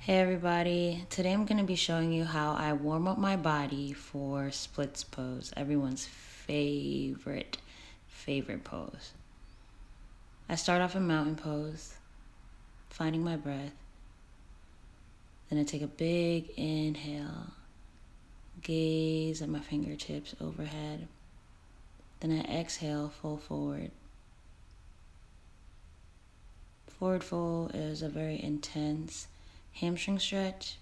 Hey everybody, today I'm going to be showing you how I warm up my body for splits pose, everyone's favorite pose. I start off in mountain pose, finding my breath. Then I take a big inhale, gaze at my fingertips overhead. Then I exhale, fold forward. Forward fold is a very intense hamstring stretch.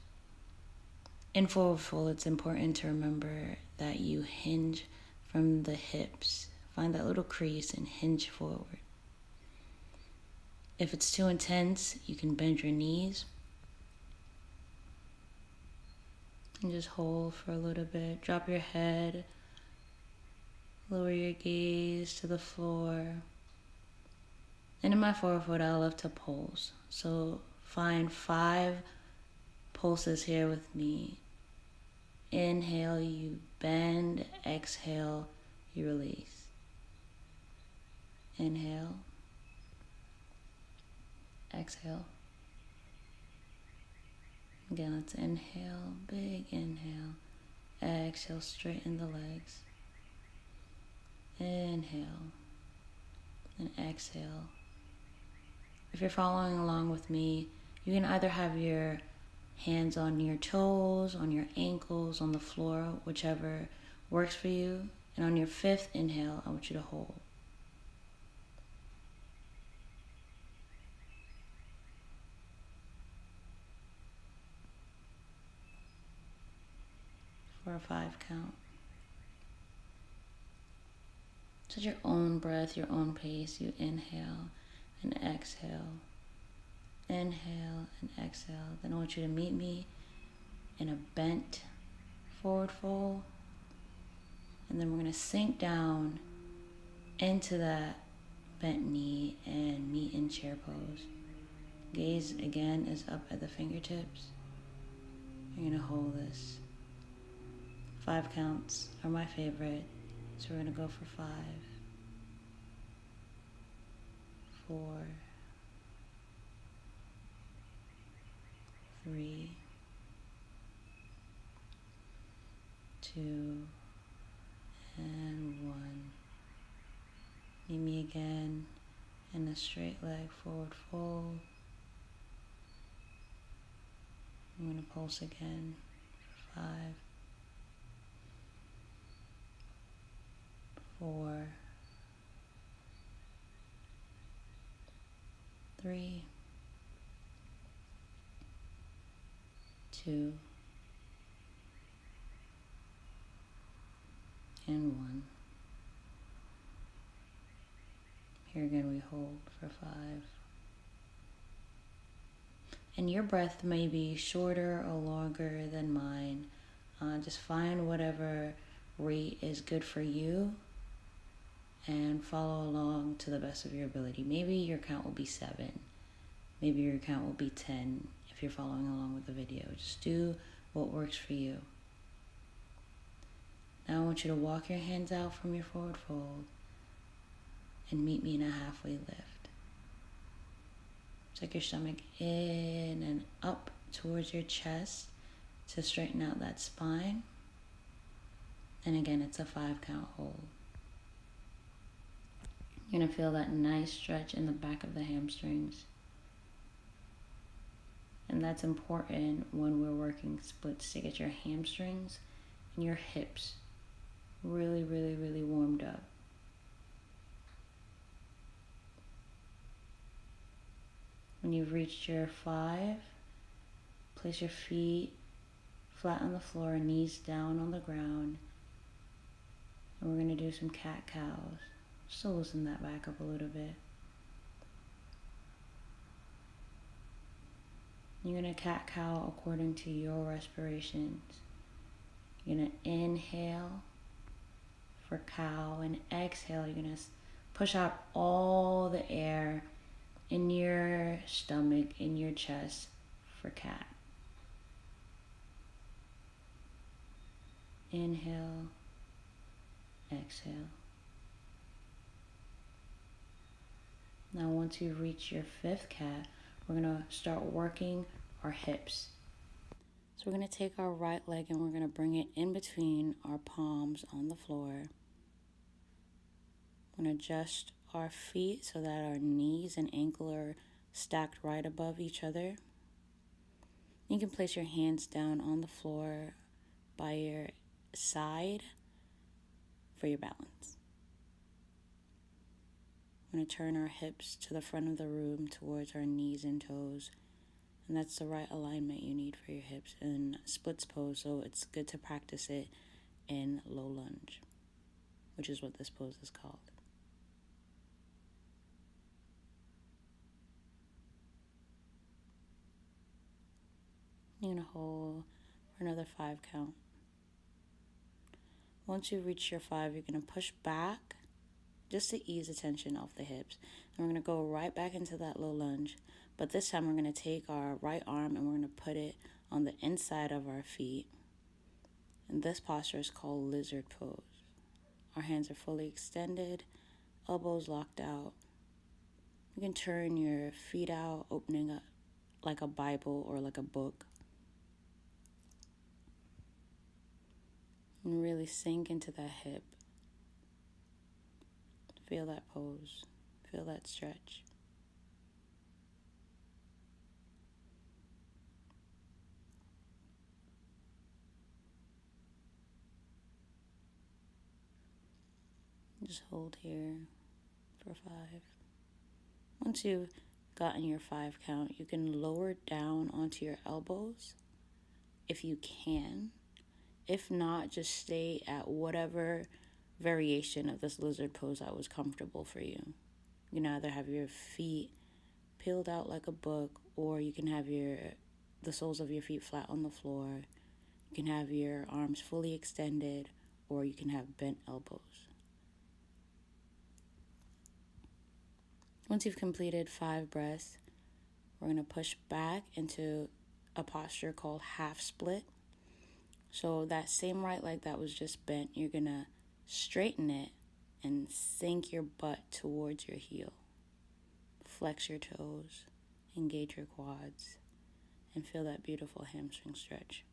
In forward fold, it's important to remember that you hinge from the hips. Find that little crease and hinge forward. If it's too intense, you can bend your knees and just hold for a little bit. Drop your head, lower your gaze to the floor. And in my forward fold, I love to pulse. So find 5 pulses here with me. Inhale, you bend. Exhale, you release. Inhale. Exhale. Again, let's inhale, big inhale. Exhale, straighten the legs. Inhale and exhale. If you're following along with me, you can either have your hands on your toes, on your ankles, on the floor, whichever works for you. And on your 5th inhale, I want you to hold. For a 5 count. So your own breath, your own pace. You inhale and exhale. Inhale and exhale. Then I want you to meet me in a bent forward fold. And then we're going to sink down into that bent knee and meet in chair pose. Gaze again is up at the fingertips. You're going to hold this. 5 counts are my favorite. So we're going to go for 5, 4, 3, 2, and 1. Meet me again in a straight leg forward fold. I'm going to pulse again for 5, 4, 3, 2, and 1. Here again we hold for 5. And your breath may be shorter or longer than mine. Just find whatever rate is good for you and follow along to the best of your ability. Maybe your count will be 7. Maybe your count will be 10 if you're following along with the video. Just do what works for you. Now I want you to walk your hands out from your forward fold and meet me in a halfway lift. Take your stomach in and up towards your chest to straighten out that spine. And again, it's a 5 count hold. You're going to feel that nice stretch in the back of the hamstrings. And that's important when we're working splits, to get your hamstrings and your hips really, really, really warmed up. When you've reached your 5, place your feet flat on the floor, knees down on the ground. And we're going to do some cat-cows. So loosen that back up a little bit. You're going to cat-cow according to your respirations. You're going to inhale for cow and exhale. You're going to push out all the air in your stomach, in your chest for cat. Inhale, exhale. Now once you reach your 5th cat, we're going to start working our hips. So we're going to take our right leg and we're going to bring it in between our palms on the floor. We're going to adjust our feet so that our knees and ankle are stacked right above each other. You can place your hands down on the floor by your side for your balance. We're going to turn our hips to the front of the room towards our knees and toes. And that's the right alignment you need for your hips in splits pose, so it's good to practice it in low lunge, which is what this pose is called. You're going to hold for another 5 count. Once you reach your 5, you're going to push back just to ease the tension off the hips. And we're going to go right back into that low lunge. But this time we're going to take our right arm and we're going to put it on the inside of our feet. And this posture is called lizard pose. Our hands are fully extended, elbows locked out. You can turn your feet out, opening up like a Bible or like a book. And really sink into that hip. Feel that pose. Feel that stretch. Just hold here for 5. Once you've gotten your 5 count, you can lower down onto your elbows if you can. If not, just stay at whatever variation of this lizard pose that was comfortable for you. You can either have your feet peeled out like a book, or you can have the soles of your feet flat on the floor. You can have your arms fully extended, or you can have bent elbows. Once you've completed 5 breaths, we're going to push back into a posture called half split. So that same right leg that was just bent, you're going to straighten it and sink your butt towards your heel. Flex your toes, engage your quads, and feel that beautiful hamstring stretch.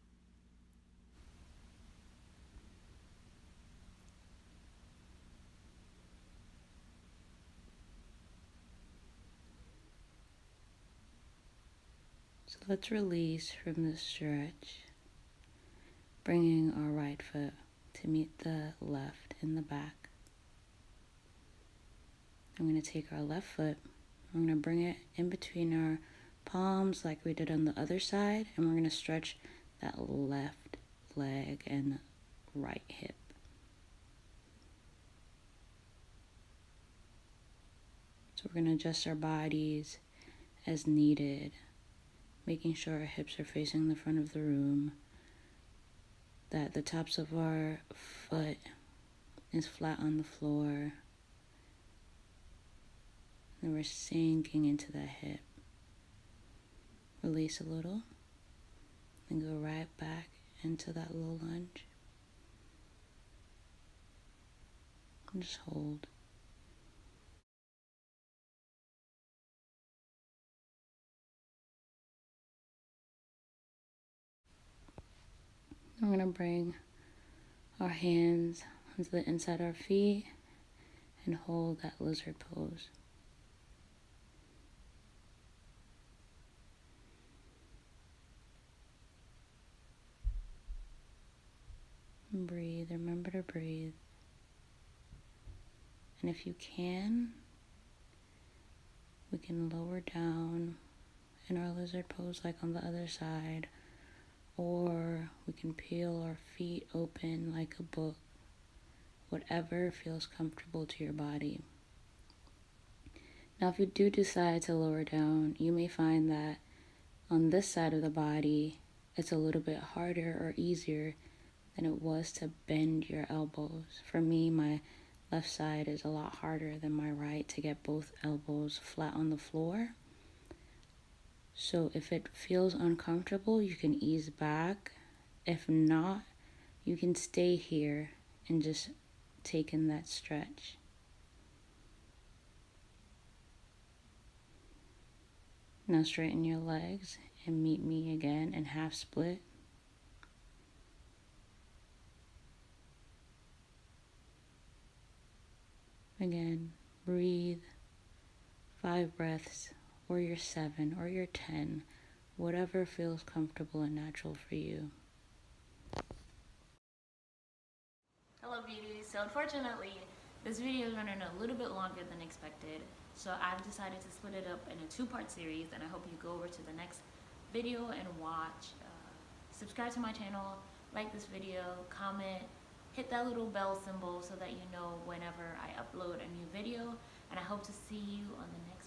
So let's release from the stretch, bringing our right foot to meet the left in the back. I'm going to take our left foot, I'm going to bring it in between our palms like we did on the other side, and we're going to stretch that left leg and right hip. So we're going to adjust our bodies as needed, making sure our hips are facing the front of the room, that the tops of our foot is flat on the floor, and we're sinking into that hip. Release a little, and go right back into that low lunge. And just hold. We're going to bring our hands onto the inside of our feet and hold that lizard pose. And breathe. Remember to breathe. And if you can, we can lower down in our lizard pose like on the other side, or we can peel our feet open like a book, whatever feels comfortable to your body. Now, if you do decide to lower down, you may find that on this side of the body, it's a little bit harder or easier than it was to bend your elbows. For me, my left side is a lot harder than my right to get both elbows flat on the floor. So if it feels uncomfortable, you can ease back. If not, you can stay here and just take in that stretch. Now straighten your legs and meet me again in half split. Again, breathe 5 breaths, or your 7, or your 10, whatever feels comfortable and natural for you. Hello beauties. So unfortunately, this video is running a little bit longer than expected. So I've decided to split it up in a 2-part series, and I hope you go over to the next video and watch. Subscribe to my channel, like this video, comment, hit that little bell symbol so that you know whenever I upload a new video. And I hope to see you on the next